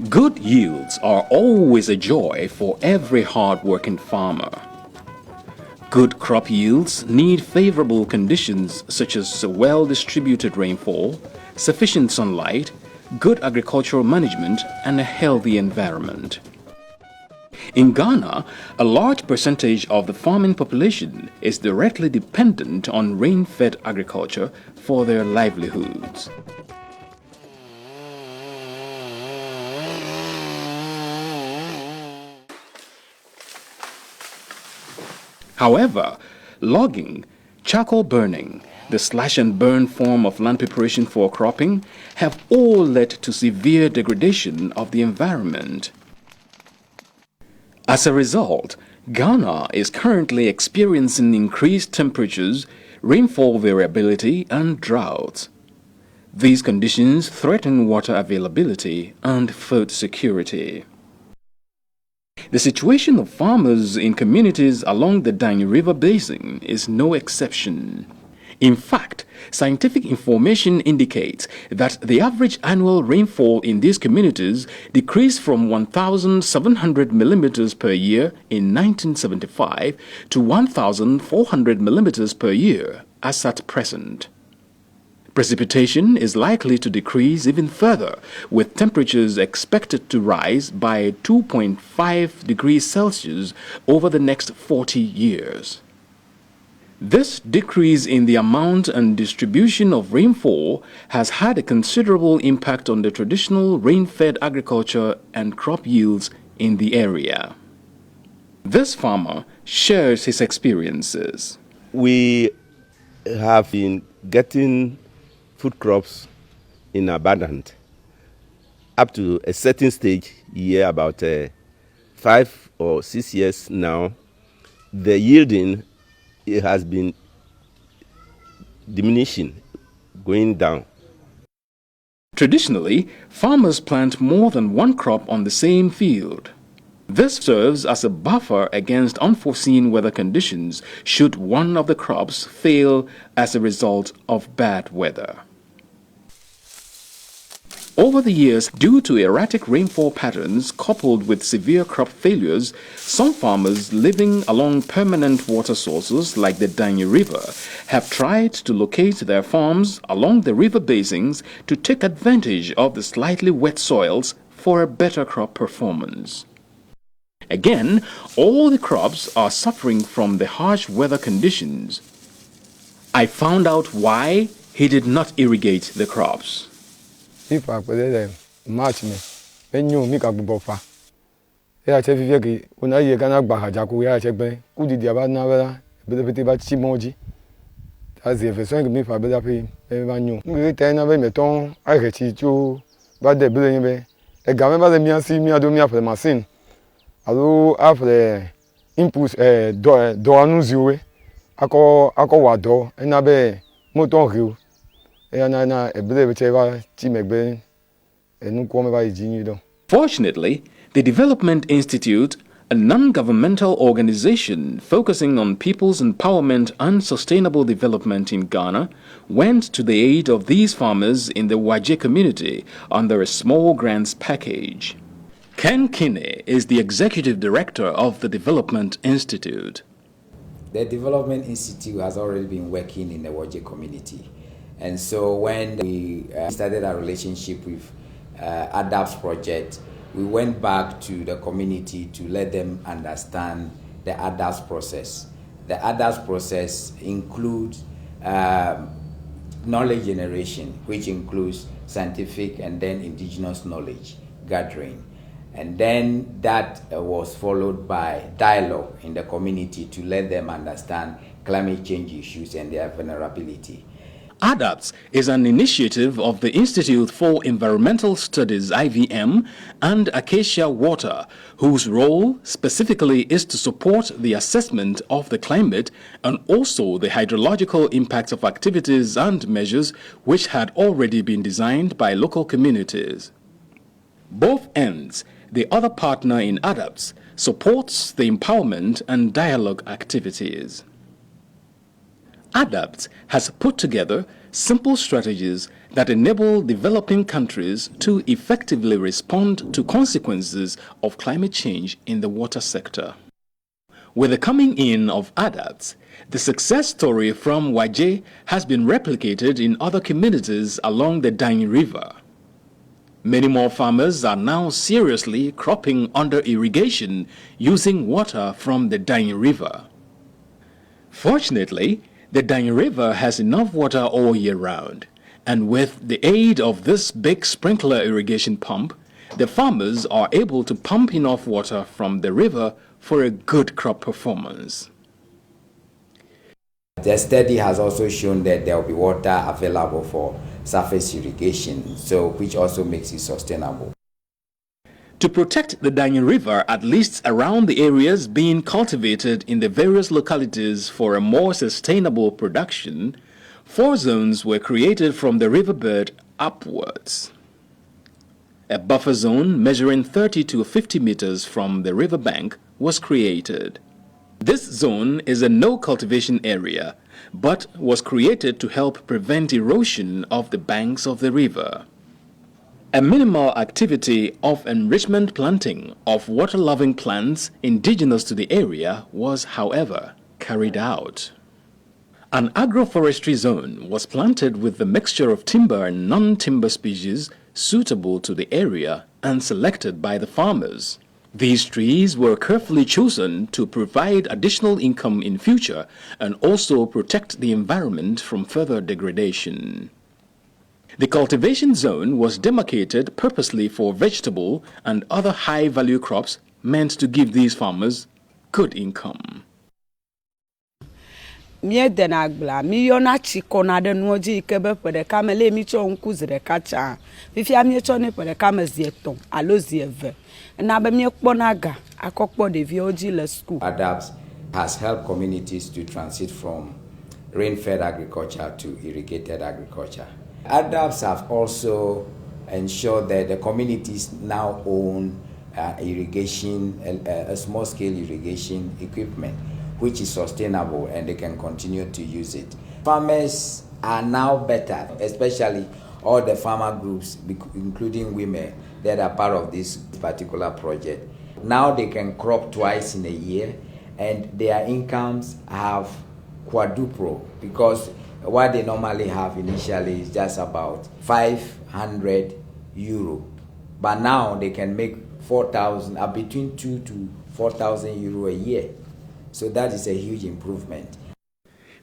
Good yields are always a joy for every hard-working farmer. Good crop yields need favorable conditions such as well-distributed rainfall, sufficient sunlight, good agricultural management, and a healthy environment. In Ghana, a large percentage of the farming population is directly dependent on rain-fed agriculture for their livelihoods. However, logging, charcoal burning, the slash-and-burn form of land preparation for cropping have all led to severe degradation of the environment. As a result, Ghana is currently experiencing increased temperatures, rainfall variability, and droughts. These conditions threaten water availability and food security. The situation of farmers in communities along the Dayi River Basin is no exception. In fact, scientific information indicates that the average annual rainfall in these communities decreased from 1,700 millimeters per year in 1975 to 1,400 millimeters per year as at present. Precipitation is likely to decrease even further, with temperatures expected to rise by 2.5 degrees Celsius over the next 40 years. This decrease in the amount and distribution of rainfall has had a considerable impact on the traditional rain-fed agriculture and crop yields in the area. This farmer shares his experiences. We have been getting food crops in abundance up to a certain stage here, about 5 or 6 years now. The yielding, it has been diminishing, going down. Traditionally, farmers plant more than one crop on the same field. This serves as a buffer against unforeseen weather conditions should one of the crops fail as a result of bad weather. Over the years, due to erratic rainfall patterns coupled with severe crop failures, some farmers living along permanent water sources like the Dayi River have tried to locate their farms along the river basins to take advantage of the slightly wet soils for a better crop performance. Again, all the crops are suffering from the harsh weather conditions. I found out why he did not irrigate the crops. If I put March me, when you make a buffer. I check if you when I get a bahajaku, I check me. Who did the Abana, but the Chimoji? As if a song me for better pay, everyone knew. We turn away my tongue, I get you, but the building me. A government let me see me, I do me after the machine. Although after the impulse, door news you, I call what door, and I be motor hill. Fortunately, the Development Institute, a non-governmental organization focusing on people's empowerment and sustainable development in Ghana, went to the aid of these farmers in the Waje community under a small grants package. Ken Kinney is the executive director of the Development Institute. The Development Institute has already been working in the Waje community. And so when we started our relationship with ADAPTS project, we went back to the community to let them understand the ADAPTS process. The ADAPTS process includes knowledge generation, which includes scientific and then indigenous knowledge gathering. And then that was followed by dialogue in the community to let them understand climate change issues and their vulnerability. ADAPTS is an initiative of the Institute for Environmental Studies IVM and Acacia Water, whose role specifically is to support the assessment of the climate and also the hydrological impacts of activities and measures which had already been designed by local communities. Both ends, the other partner in ADAPTS, supports the empowerment and dialogue activities. ADAPTS has put together simple strategies that enable developing countries to effectively respond to consequences of climate change in the water sector. With the coming in of ADAPTS, the success story from Waje has been replicated in other communities along the Dayi River. Many more farmers are now seriously cropping under irrigation using water from the Dayi River. Fortunately, the Dayi River has enough water all year round, and with the aid of this big sprinkler irrigation pump, the farmers are able to pump enough water from the river for a good crop performance. The study has also shown that there will be water available for surface irrigation, which also makes it sustainable. To protect the Dayi River, at least around the areas being cultivated in the various localities for a more sustainable production, 4 zones were created from the riverbed upwards. A buffer zone measuring 30 to 50 meters from the riverbank was created. This zone is a no-cultivation area, but was created to help prevent erosion of the banks of the river. A minimal activity of enrichment planting of water-loving plants indigenous to the area was, however, carried out. An agroforestry zone was planted with the mixture of timber and non-timber species suitable to the area and selected by the farmers. These trees were carefully chosen to provide additional income in future and also protect the environment from further degradation. The cultivation zone was demarcated purposely for vegetable and other high-value crops meant to give these farmers good income. Mie denagla mi yona chikona de nuoji kebe pede kamele mi cho nkuzire kacha fifia mi cho ne pede kamezieton alozieve na be mi kponaga akokpo de vioji le school. ADAPTS has helped communities to transit from rain-fed agriculture to irrigated agriculture. ADAPTS have also ensured that the communities now own irrigation, a small-scale irrigation equipment, which is sustainable, and they can continue to use it. Farmers are now better, especially all the farmer groups, including women, that are part of this particular project. Now they can crop twice in a year, and their incomes have quadrupled, because what they normally have initially is just about 500 euro. But now they can make 4,000, between 2,000 to 4,000 euro a year. So that is a huge improvement.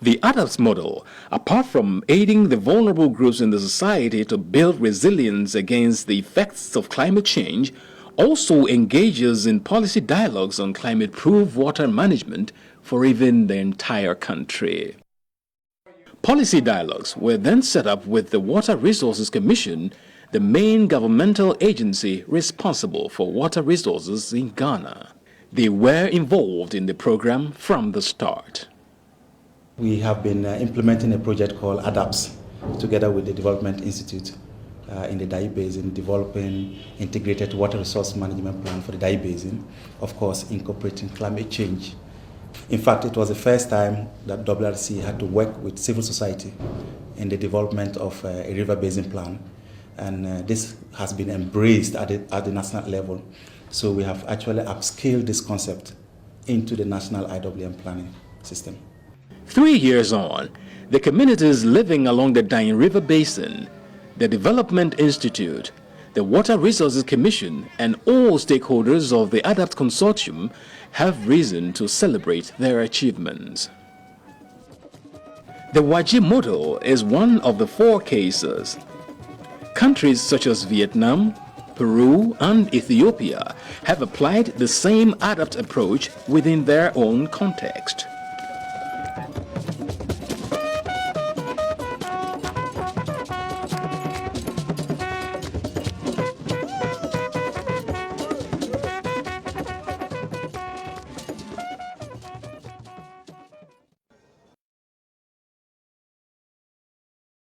The ADAPTS model, apart from aiding the vulnerable groups in the society to build resilience against the effects of climate change, also engages in policy dialogues on climate-proof water management for even the entire country. Policy dialogues were then set up with the Water Resources Commission, the main governmental agency responsible for water resources in Ghana. They were involved in the program from the start. We have been implementing a project called ADAPTS together with the Development Institute in the Dayi Basin, developing integrated water resource management plan for the Dayi Basin, of course incorporating climate change. In fact, it was the first time that WRC had to work with civil society in the development of a river basin plan, and this has been embraced at the national level. So we have actually upscaled this concept into the national IWM planning system. 3 years on, the communities living along the Dayi River Basin, the Development Institute, the Water Resources Commission, and all stakeholders of the ADAPT Consortium have reason to celebrate their achievements. The Waje model is one of the 4 cases. Countries such as Vietnam, Peru, and Ethiopia have applied the same ADAPT approach within their own context.